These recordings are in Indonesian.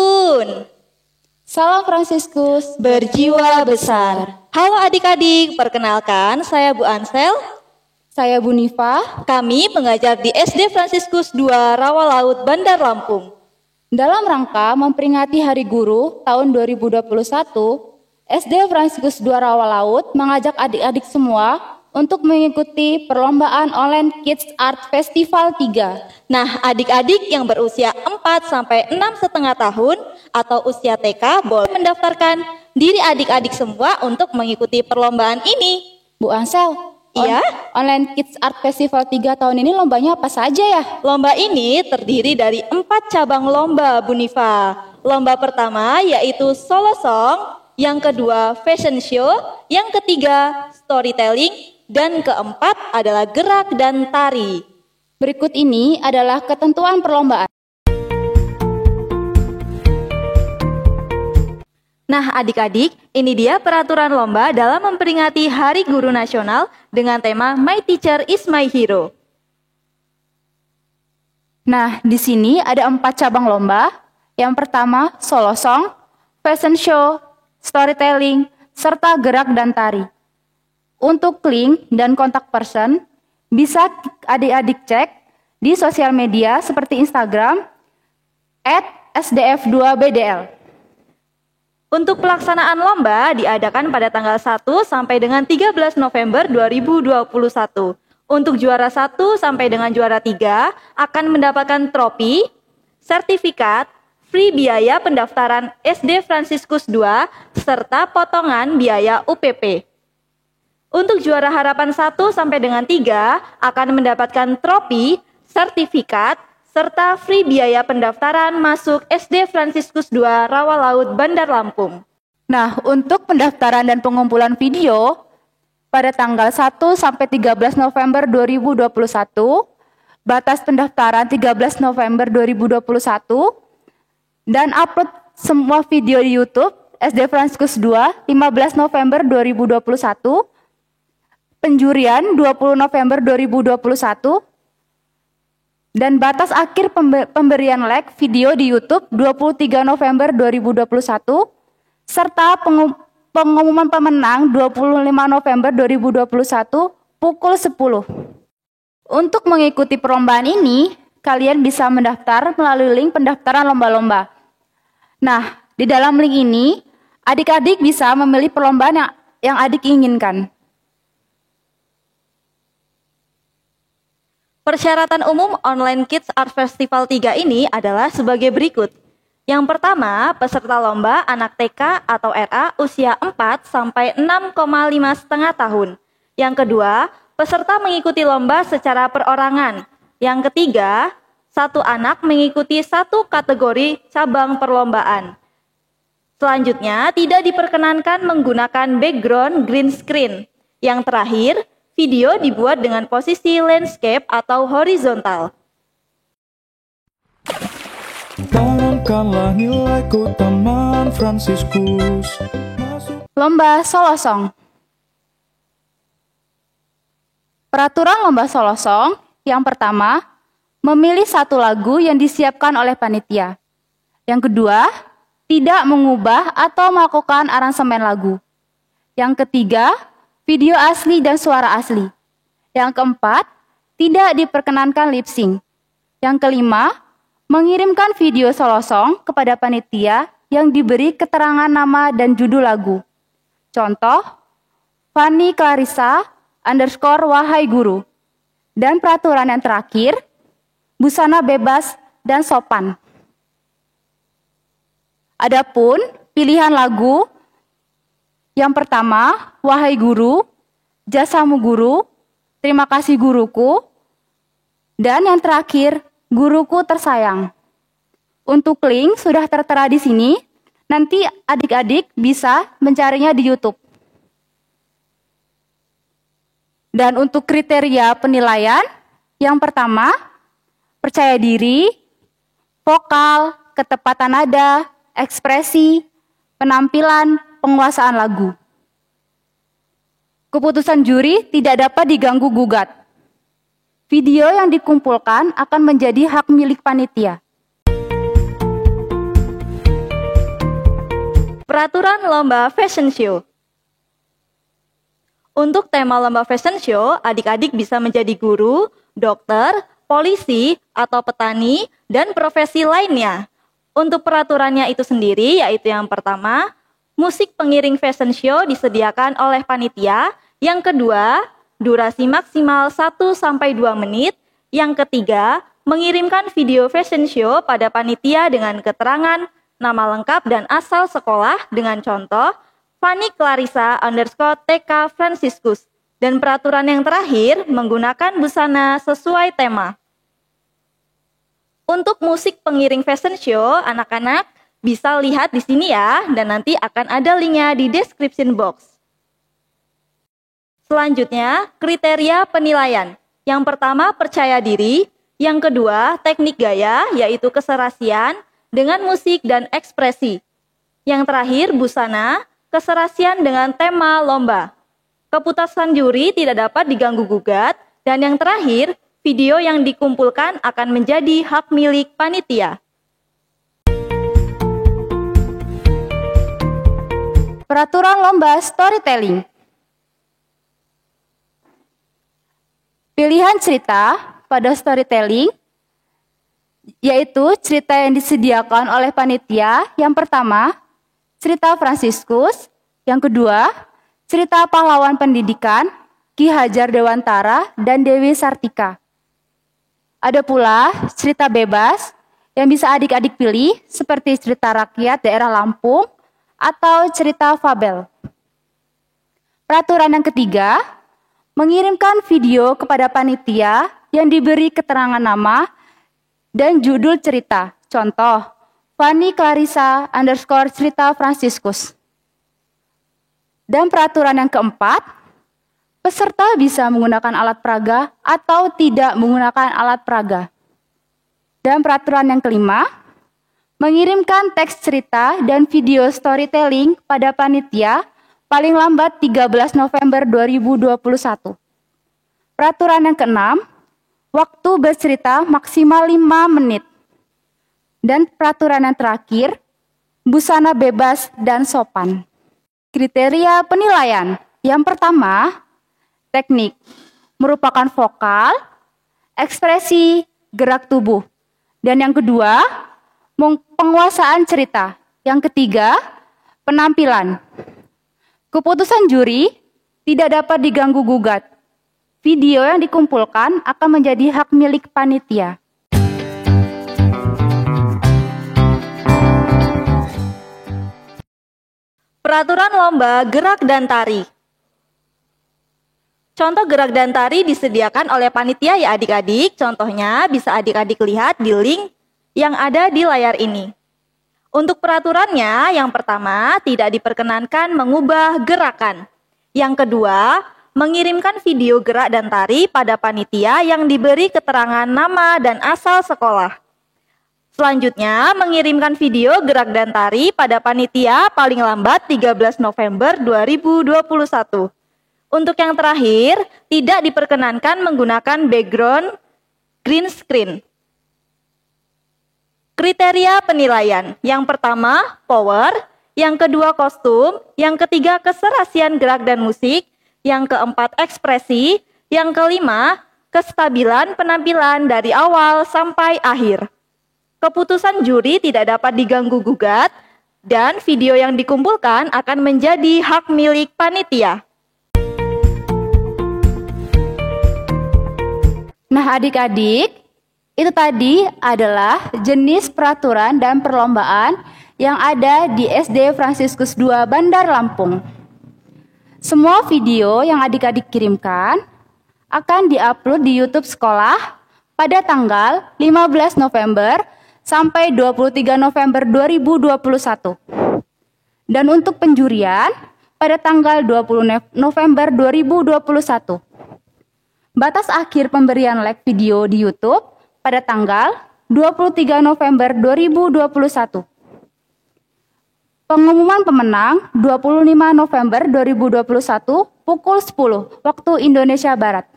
Kun. Salam Fransiskus, Berjiwa besar. Halo adik-adik, perkenalkan saya Bu Ansel. saya Bu Nifa. Kami pengajar di SD Fransiskus 2 Rawalaut, Bandar Lampung. Dalam rangka memperingati Hari Guru tahun 2021, SD Fransiskus 2 Rawalaut mengajak adik-adik semua untuk mengikuti perlombaan online Kids Art Festival 3. Nah, adik-adik yang berusia 4 sampai 6,5 tahun atau usia TK boleh mendaftarkan diri adik-adik semua untuk mengikuti perlombaan ini. Bu Ansel, Iya? Online Kids Art Festival 3 tahun ini lombanya apa saja ya? Lomba ini terdiri dari 4 cabang lomba, Bu Nifa. Lomba pertama yaitu solo song, yang kedua fashion show, yang ketiga storytelling, dan keempat adalah gerak dan tari. Berikut ini adalah ketentuan perlombaan. Nah adik-adik, ini dia peraturan lomba dalam memperingati Hari Guru Nasional dengan tema My Teacher is My Hero. Nah, di sini ada 4 cabang lomba. Yang pertama, solo song, fashion show, storytelling, serta gerak dan tari. Untuk link dan kontak person, bisa adik-adik cek di sosial media seperti Instagram @sdf2bdl. Untuk pelaksanaan lomba diadakan pada tanggal 1 sampai dengan 13 November 2021. Untuk juara 1 sampai dengan juara 3 akan mendapatkan trofi, sertifikat, free biaya pendaftaran SD Fransiskus 2, serta potongan biaya UPP. Untuk juara harapan 1 sampai dengan 3 akan mendapatkan trofi, sertifikat, serta free biaya pendaftaran masuk SD Fransiskus 2 Rawalaut, Bandar Lampung. Nah, untuk pendaftaran dan pengumpulan video pada tanggal 1 sampai 13 November 2021, batas pendaftaran 13 November 2021, dan upload semua video di YouTube SD Fransiskus 2 15 November 2021, penjurian 20 November 2021, dan batas akhir pemberian like video di YouTube 23 November 2021, serta pengumuman pemenang 25 November 2021 pukul 10. Untuk mengikuti perlombaan ini, kalian bisa mendaftar melalui link pendaftaran lomba-lomba. Nah, di dalam link ini, adik-adik bisa memilih perlombaan yang adik inginkan. Persyaratan umum Online Kids Art Festival 3 ini adalah sebagai berikut. Yang pertama, peserta lomba anak TK atau RA usia 4 sampai 6,5 tahun. Yang kedua, peserta mengikuti lomba secara perorangan. Yang ketiga, satu anak mengikuti satu kategori cabang perlombaan. Selanjutnya, tidak diperkenankan menggunakan background green screen. Yang terakhir, video dibuat dengan posisi landscape atau horizontal. Tanamkanlah nilaiku Taman Fransiskus. Lomba solo song. Peraturan lomba solo song yang pertama, memilih satu lagu yang disiapkan oleh panitia. Yang kedua, tidak mengubah atau melakukan aransemen lagu. Yang ketiga, video asli dan suara asli. Yang keempat, tidak diperkenankan lip sync. Yang kelima, mengirimkan video solo song kepada panitia yang diberi keterangan nama dan judul lagu. Contoh, Fanny Clarissa _Wahai Guru. Dan peraturan yang terakhir, busana bebas dan sopan. Adapun pilihan lagu yang pertama, Wahai Guru, Jasamu Guru, Terima Kasih Guruku, dan yang terakhir, Guruku Tersayang. Untuk link sudah tertera di sini, nanti adik-adik bisa mencarinya di YouTube. Dan untuk kriteria penilaian, yang pertama, percaya diri, vokal, ketepatan nada, ekspresi, penampilan, penguasaan lagu. Keputusan juri tidak dapat diganggu gugat. Video yang dikumpulkan akan menjadi hak milik panitia. Peraturan lomba fashion show. Untuk tema lomba fashion show, adik-adik bisa menjadi guru, dokter, polisi, atau petani, dan profesi lainnya. Untuk peraturannya itu sendiri, yaitu yang pertama, musik pengiring fashion show disediakan oleh panitia. Yang kedua, durasi maksimal 1-2 menit. Yang ketiga, mengirimkan video fashion show pada panitia dengan keterangan, nama lengkap dan asal sekolah dengan contoh, Fanny Clarissa _TK Franciscus. Dan peraturan yang terakhir, menggunakan busana sesuai tema. Untuk musik pengiring fashion show, anak-anak bisa lihat di sini ya, dan nanti akan ada linknya di description box. Selanjutnya, kriteria penilaian. Yang pertama, percaya diri. Yang kedua, teknik gaya, yaitu keserasian dengan musik dan ekspresi. Yang terakhir, busana, keserasian dengan tema lomba. Keputusan juri tidak dapat diganggu-gugat. Dan yang terakhir, video yang dikumpulkan akan menjadi hak milik panitia. Peraturan lomba storytelling. Pilihan cerita pada storytelling yaitu cerita yang disediakan oleh panitia. Yang pertama, cerita Franciscus. Yang kedua, cerita pahlawan pendidikan Ki Hajar Dewantara dan Dewi Sartika. Ada pula cerita bebas yang bisa adik-adik pilih seperti cerita rakyat daerah Lampung atau cerita fabel. Peraturan yang ketiga, mengirimkan video kepada panitia yang diberi keterangan nama dan judul cerita. Contoh, Fanny Clarissa _cerita Franciscus. Dan peraturan yang keempat, peserta bisa menggunakan alat peraga atau tidak menggunakan alat peraga. Dan peraturan yang kelima, mengirimkan teks cerita dan video storytelling pada panitia paling lambat 13 November 2021. Peraturan yang keenam, waktu bercerita maksimal 5 menit. Dan peraturan yang terakhir, busana bebas dan sopan. Kriteria penilaian. Yang pertama, teknik, merupakan vokal, ekspresi, gerak tubuh. Dan yang kedua, penguasaan cerita. Yang ketiga, penampilan. Keputusan juri tidak dapat diganggu-gugat. Video yang dikumpulkan akan menjadi hak milik panitia. Peraturan lomba gerak dan tari. Contoh gerak dan tari disediakan oleh panitia ya adik-adik. Contohnya bisa adik-adik lihat di link yang ada di layar ini. Untuk peraturannya, yang pertama, tidak diperkenankan mengubah gerakan. Yang kedua, mengirimkan video gerak dan tari pada panitia yang diberi keterangan nama dan asal sekolah. Selanjutnya, mengirimkan video gerak dan tari pada panitia paling lambat 13 November 2021. Untuk yang terakhir, tidak diperkenankan menggunakan background green screen. Kriteria penilaian. Yang pertama, power. Yang kedua, kostum. Yang ketiga, keserasian gerak dan musik. Yang keempat, ekspresi. Yang kelima, kestabilan penampilan dari awal sampai akhir. Keputusan juri tidak dapat diganggu-gugat dan video yang dikumpulkan akan menjadi hak milik panitia. Nah adik-adik, itu tadi adalah jenis peraturan dan perlombaan yang ada di SD Franciscus II Bandar Lampung. Semua video yang adik-adik kirimkan akan diupload di YouTube sekolah pada tanggal 15 November sampai 23 November 2021. Dan untuk penjurian pada tanggal 20 November 2021. Batas akhir pemberian like video di YouTube pada tanggal 23 November 2021. Pengumuman pemenang 25 November 2021 pukul 10 waktu Indonesia Barat.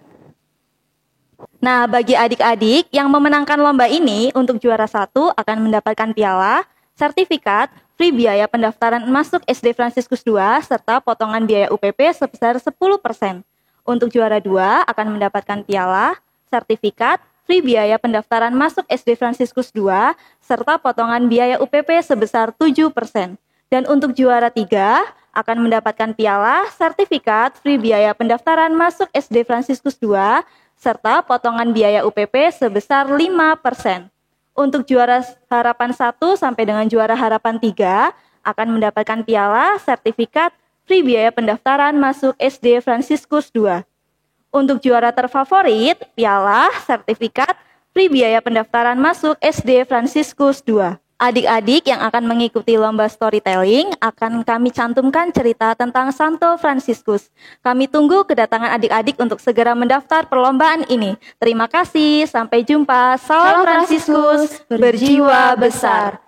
Nah, bagi adik-adik yang memenangkan lomba ini, untuk juara 1 akan mendapatkan piala, sertifikat, free biaya pendaftaran masuk SD Fransiskus II, serta potongan biaya UPP sebesar 10%. Untuk juara 2 akan mendapatkan piala, sertifikat, free biaya pendaftaran masuk SD Fransiskus II, serta potongan biaya UPP sebesar 7%. Dan untuk juara 3 akan mendapatkan piala, sertifikat, free biaya pendaftaran masuk SD Fransiskus II, serta potongan biaya UPP sebesar 5%. Untuk juara harapan 1 sampai dengan juara harapan 3 akan mendapatkan piala, sertifikat, free biaya pendaftaran masuk SD Fransiskus II. Untuk juara terfavorit, piala, sertifikat, free biaya pendaftaran masuk SD Fransiskus II. Adik-adik yang akan mengikuti lomba storytelling akan kami cantumkan cerita tentang Santo Fransiskus. Kami tunggu kedatangan adik-adik untuk segera mendaftar perlombaan ini. Terima kasih, sampai jumpa. Salam Fransiskus, berjiwa besar.